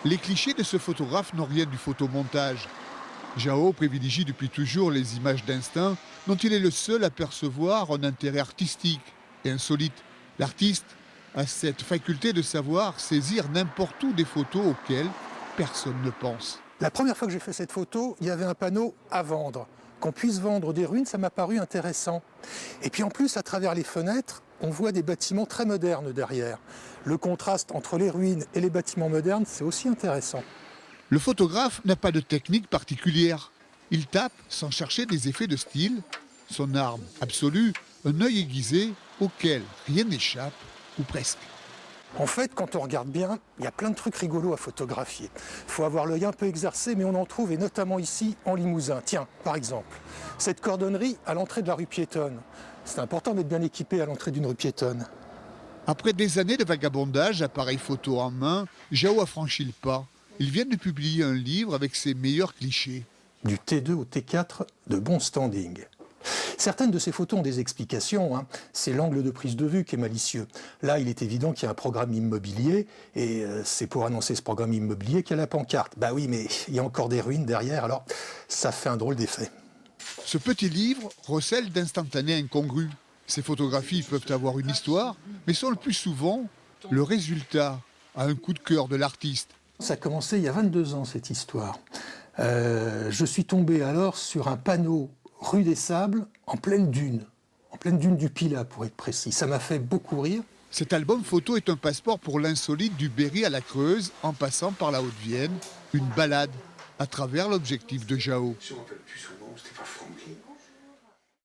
Les clichés de ce photographe n'ont rien du photomontage. Jao privilégie depuis toujours les images d'instinct dont il est le seul à percevoir un intérêt artistique et insolite. L'artiste a cette faculté de savoir saisir n'importe où des photos auxquelles personne ne pense. La première fois que j'ai fait cette photo, il y avait un panneau à vendre. Qu'on puisse vendre des ruines, ça m'a paru intéressant. Et puis en plus, à travers les fenêtres, on voit des bâtiments très modernes derrière. Le contraste entre les ruines et les bâtiments modernes, c'est aussi intéressant. Le photographe n'a pas de technique particulière. Il tape sans chercher des effets de style. Son arme absolue, un œil aiguisé auquel rien n'échappe, ou presque. En fait, quand on regarde bien, il y a plein de trucs rigolos à photographier. Il faut avoir l'œil un peu exercé, mais on en trouve, et notamment ici, en Limousin. Tiens, par exemple, cette cordonnerie à l'entrée de la rue piétonne. C'est important d'être bien équipé à l'entrée d'une rue piétonne. Après des années de vagabondage, appareil photo en main, Jao a franchi le pas. Il vient de publier un livre avec ses meilleurs clichés. Du T2 au T4 de bon standing. Certaines de ces photos ont des explications. C'est l'angle de prise de vue qui est malicieux. Là, il est évident qu'il y a un programme immobilier et c'est pour annoncer ce programme immobilier qu'il y a la pancarte. Bah oui, mais il y a encore des ruines derrière, alors ça fait un drôle d'effet. Ce petit livre recèle d'instantanés incongrus. Ces photographies peuvent avoir une histoire, mais sont le plus souvent le résultat à un coup de cœur de l'artiste. Ça a commencé il y a 22 ans, cette histoire. Je suis tombé alors sur un panneau rue des Sables, en pleine dune du Pilat pour être précis. Ça m'a fait beaucoup rire. Cet album photo est un passeport pour l'insolite du Berry à la Creuse, en passant par la Haute-Vienne, une balade à travers l'objectif de Jao.